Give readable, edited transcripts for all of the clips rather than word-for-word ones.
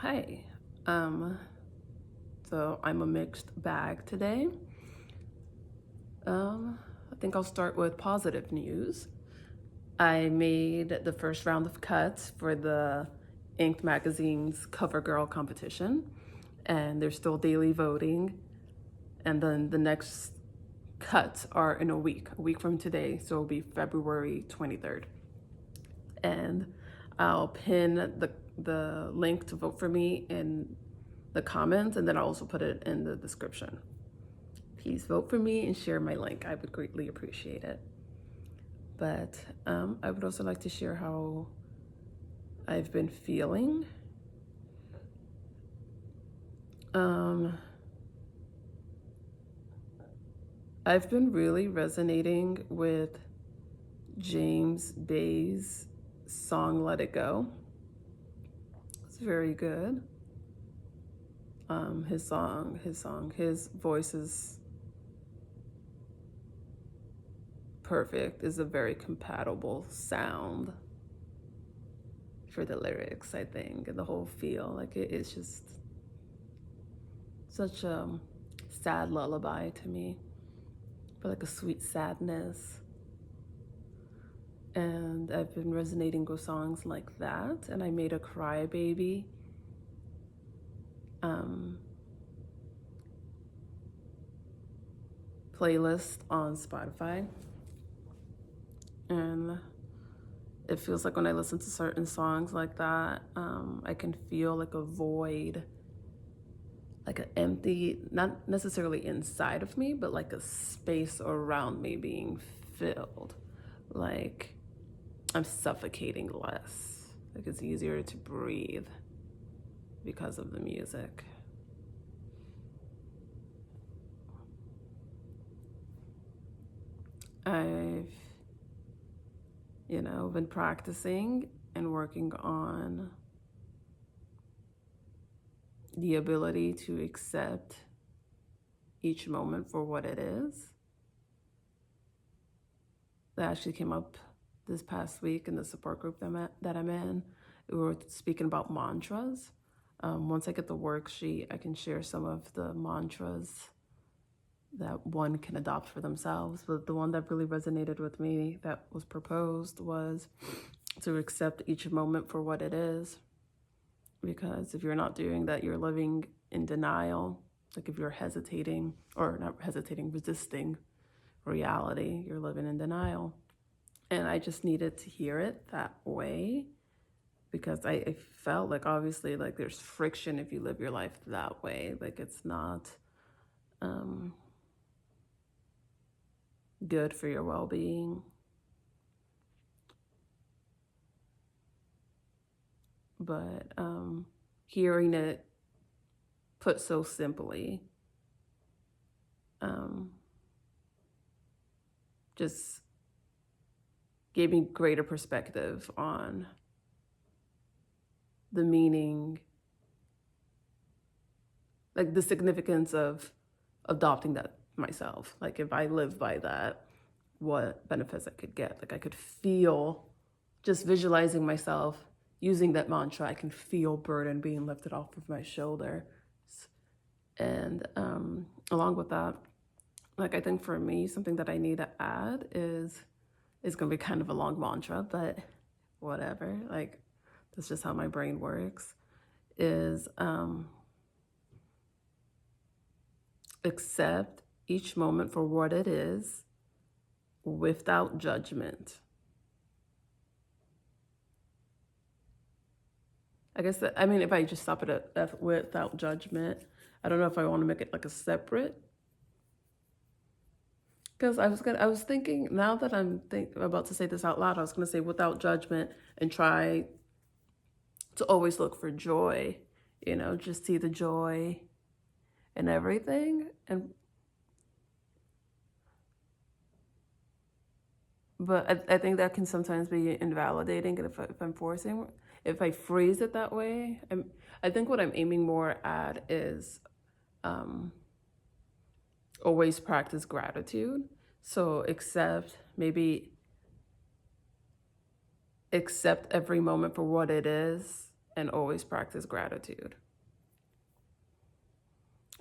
Hi. Um, so I'm a mixed bag today. I think I'll start with positive news. I made the first round of cuts for the Inked magazine's Cover Girl competition, and there's still daily voting. And then the next cuts are in a week from today, so it'll be February 23rd. And I'll pin the link to vote for me in the comments, and then I'll also put it in the description. Please vote for me and share my link. I would greatly appreciate it. But I would also like to share how I've been feeling. I've been really resonating with James Bay's song Let It Go. It's very good. His voice is perfect. Is a very compatible sound for the lyrics, I think, and the whole feel. Like it's just such a sad lullaby to me, but like a sweet sadness. And I've been resonating with songs like that. And I made a Crybaby playlist on Spotify. And it feels like when I listen to certain songs like that, I can feel like a void, like an empty, not necessarily inside of me, but like a space around me being filled. Like I'm suffocating less. Like it's easier to breathe because of the music. I've, been practicing and working on the ability to accept each moment for what it is. That actually came up this past week in the support group that I'm in. We were speaking about mantras. Once I get the worksheet, I can share some of the mantras that one can adopt for themselves. But the one that really resonated with me that was proposed was to accept each moment for what it is. Because if you're not doing that, you're living in denial. Like if you're hesitating, or not hesitating, resisting reality, you're living in denial. And I just needed to hear it that way because I felt like obviously like there's friction if you live your life that way. Like it's not good for your well-being. But hearing it put so simply just gave me greater perspective on the meaning, like the significance of adopting that myself. Like if I live by that, what benefits I could get. Like I could feel, just visualizing myself using that mantra, I can feel burden being lifted off of my shoulder. And along with that, like I think for me, something that I need to add is going to be kind of a long mantra, but whatever. Like that's just how my brain works. Is accept each moment for what it is without judgment. I guess that, I mean, if I just stop it at without judgment, I don't know if I want to make it like a separate. Because I was thinking, now that I'm about to say this out loud, I was gonna say without judgment and try to always look for joy, just see the joy in everything. But I think that can sometimes be invalidating if I'm forcing, if I phrase it that way. I think what I'm aiming more at is always practice gratitude. So accept every moment for what it is and always practice gratitude.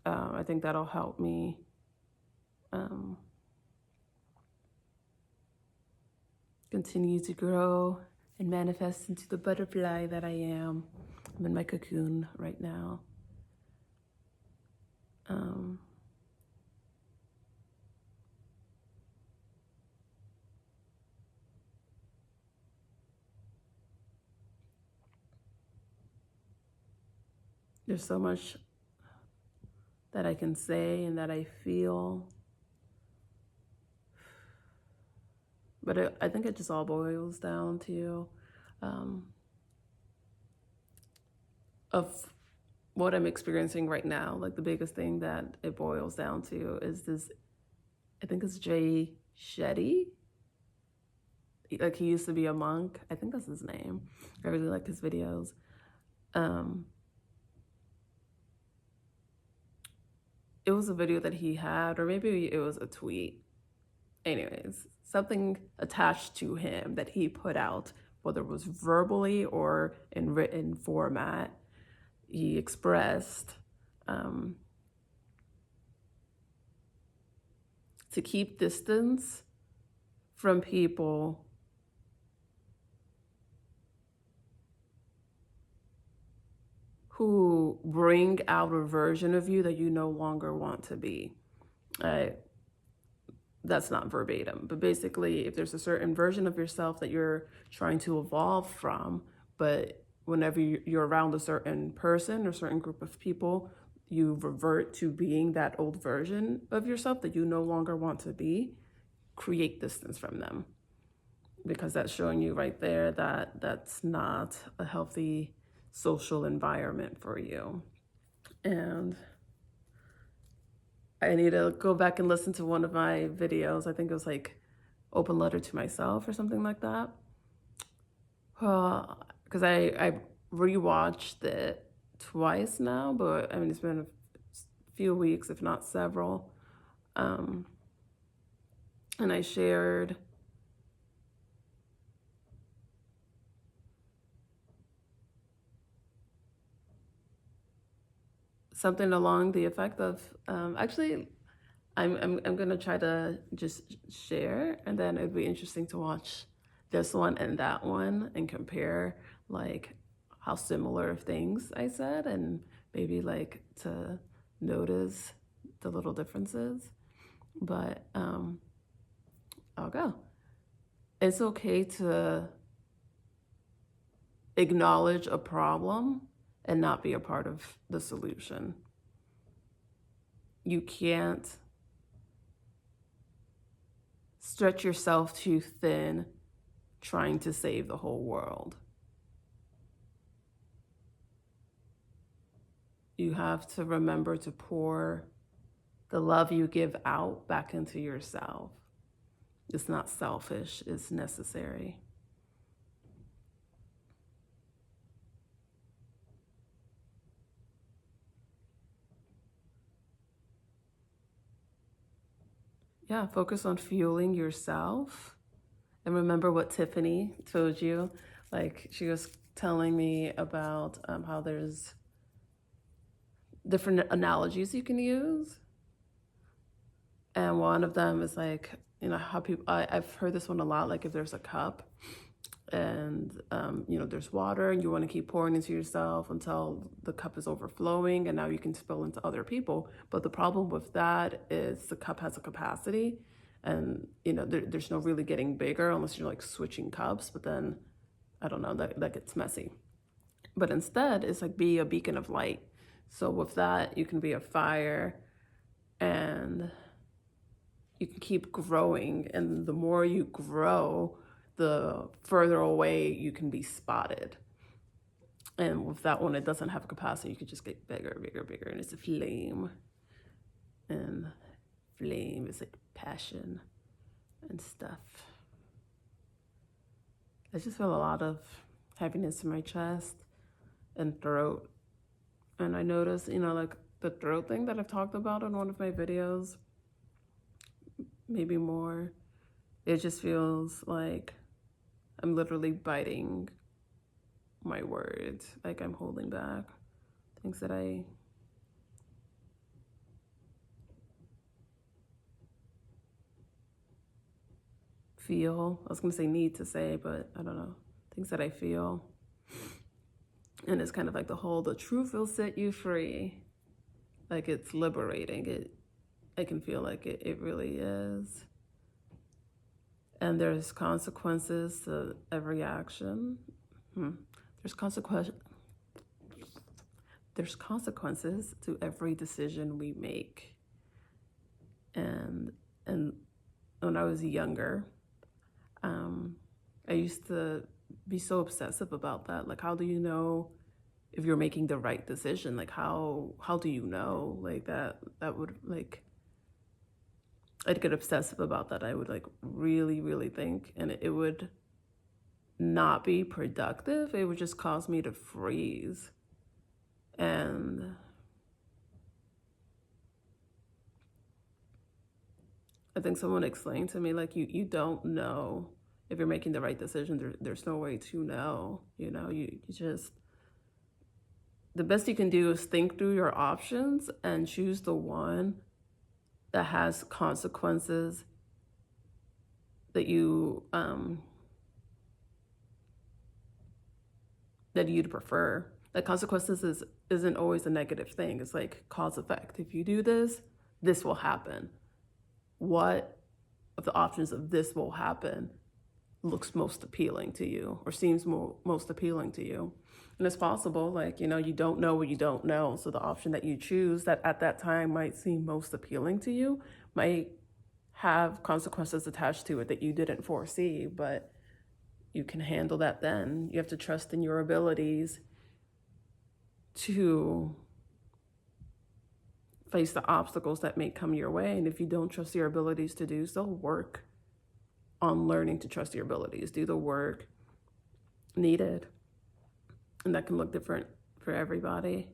I think that'll help me um, continue to grow and manifest into the butterfly that I am. I'm in my cocoon right now. There's so much that I can say and that I feel, but I think it just all boils down to of what I'm experiencing right now. Like the biggest thing that it boils down to is this, I think it's Jay Shetty. Like he used to be a monk. I think that's his name. I really like his videos. It was a video that he had, or maybe it was a tweet. Anyways, something attached to him that he put out, whether it was verbally or in written format, he expressed to keep distance from people who bring out a version of you that you no longer want to be. That's not verbatim, but basically, if there's a certain version of yourself that you're trying to evolve from, but whenever you're around a certain person or certain group of people, you revert to being that old version of yourself that you no longer want to be, create distance from them. Because that's showing you right there that that's not a healthy social environment for you. And I need to go back and listen to one of my videos. I think it was like Open Letter to Myself or something like that. Because I rewatched it twice now, but I mean, it's been a few weeks, if not several. And I shared something along the effect of actually I'm gonna try to just share, and then it'd be interesting to watch this one and that one and compare like how similar things I said, and maybe like to notice the little differences. But I'll go. It's okay to acknowledge a problem and not be a part of the solution. You can't stretch yourself too thin trying to save the whole world. You have to remember to pour the love you give out back into yourself. It's not selfish, it's necessary. Yeah, focus on fueling yourself. And remember what Tiffany told you. Like she was telling me about how there's different analogies you can use. And one of them is like, you know, how people, I've heard this one a lot, like if there's a cup and, you know, there's water and you want to keep pouring into yourself until the cup is overflowing and now you can spill into other people. But the problem with that is the cup has a capacity and, you know, there's no really getting bigger unless you're like switching cups, but then, I don't know, that gets messy. But instead, it's like be a beacon of light. So with that, you can be a fire and you can keep growing. And the more you grow, the further away you can be spotted. And with that one, it doesn't have capacity. You can just get bigger, bigger, bigger. And it's a flame. And flame is like passion and stuff. I just feel a lot of heaviness in my chest and throat. And I noticed, you know, like the throat thing that I've talked about in one of my videos, maybe more, it just feels like I'm literally biting my words, like I'm holding back things that I feel. I was gonna say need to say, but I don't know. Things that I feel. And it's kind of like the truth will set you free. Like it's liberating. I can feel like it really is. And there's consequences to every action. There's consequences to every decision we make. And when I was younger, I used to be so obsessive about that. Like, how do you know if you're making the right decision? Like, how do you know? Like that would like, I'd get obsessive about that. I would like really, really think, and it would not be productive. It would just cause me to freeze. And I think someone explained to me, like, you don't know if you're making the right decision. There's no way to know, you just, the best you can do is think through your options and choose the one that has consequences that you'd prefer. Like consequences isn't always a negative thing. It's like cause effect. If you do this, this will happen. What of the options of this will happen looks most appealing to you or seems most appealing to you? And it's possible, like, you don't know what you don't know. So the option that you choose that at that time might seem most appealing to you might have consequences attached to it that you didn't foresee, but you can handle that then. You have to trust in your abilities to face the obstacles that may come your way. And if you don't trust your abilities to do so, work on learning to trust your abilities. Do the work needed. And that can look different for everybody.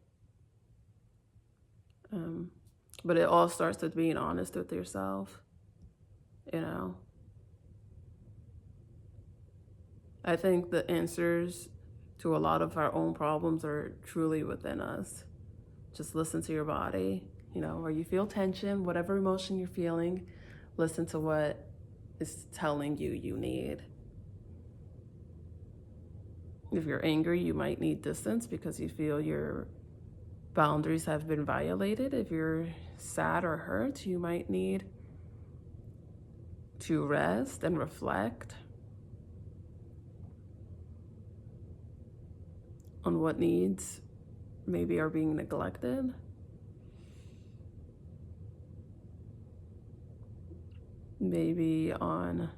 But it all starts with being honest with yourself, I think the answers to a lot of our own problems are truly within us. Just listen to your body, or you feel tension, whatever emotion you're feeling, listen to what is telling you need. If you're angry, you might need distance because you feel your boundaries have been violated. If you're sad or hurt, you might need to rest and reflect on what needs maybe are being neglected. Maybe on,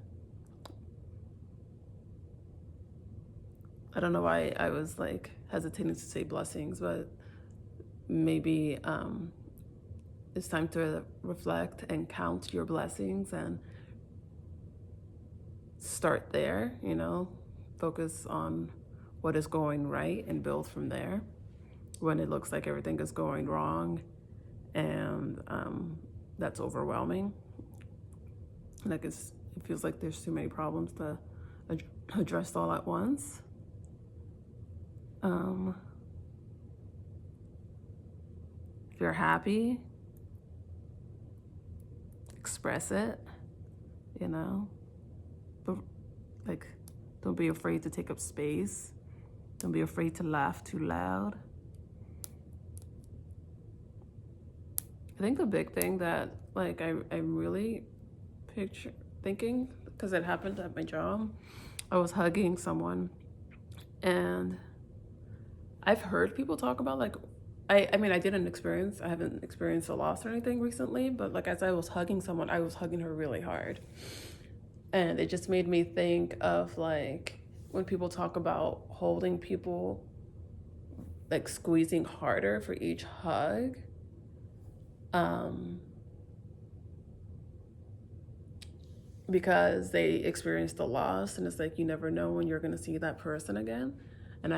I don't know why I was like hesitating to say blessings, but maybe it's time to reflect and count your blessings and start there, focus on what is going right and build from there when it looks like everything is going wrong and that's overwhelming. Like it feels like there's too many problems to address all at once. If you're happy, express it, but like, don't be afraid to take up space. Don't be afraid to laugh too loud. I think the big thing that like I'm really thinking, because it happened at my job, I was hugging someone and I've heard people talk about like, I haven't experienced a loss or anything recently, but like as I was hugging someone, I was hugging her really hard. And it just made me think of like when people talk about holding people, like squeezing harder for each hug. Because they experienced a loss and it's like you never know when you're going to see that person again. And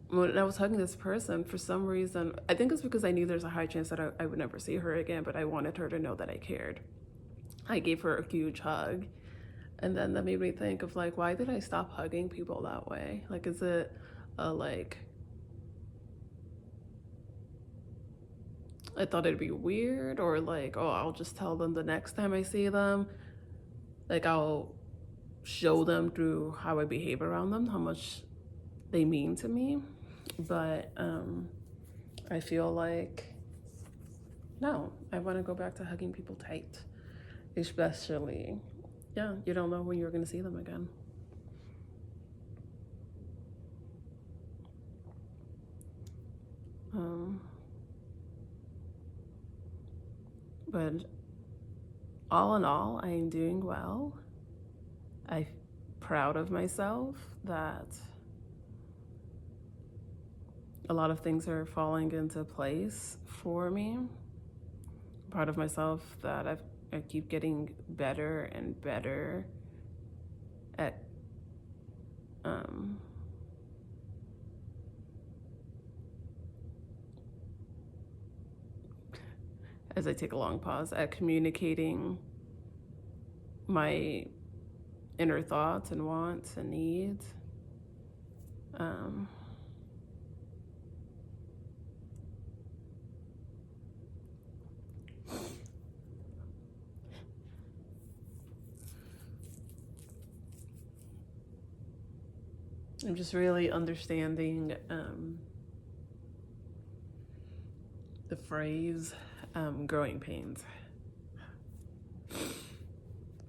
when I was hugging this person, for some reason, I think it's because I knew there's a high chance that I would never see her again, but I wanted her to know that I cared. I gave her a huge hug. And then that made me think of like, why did I stop hugging people that way? Like, is it like, I thought it'd be weird, or like, oh, I'll just tell them the next time I see them. Like, I'll show them through how I behave around them how much they mean to me. But I feel like, no, I want to go back to hugging people tight, especially, yeah, you don't know when you're going to see them again. But all in all, I am doing well. I'm proud of myself that a lot of things are falling into place for me. I'm proud of myself that I keep getting better and better at as I take a long pause, at communicating my inner thoughts and wants and needs. I'm just really understanding the phrase growing pains.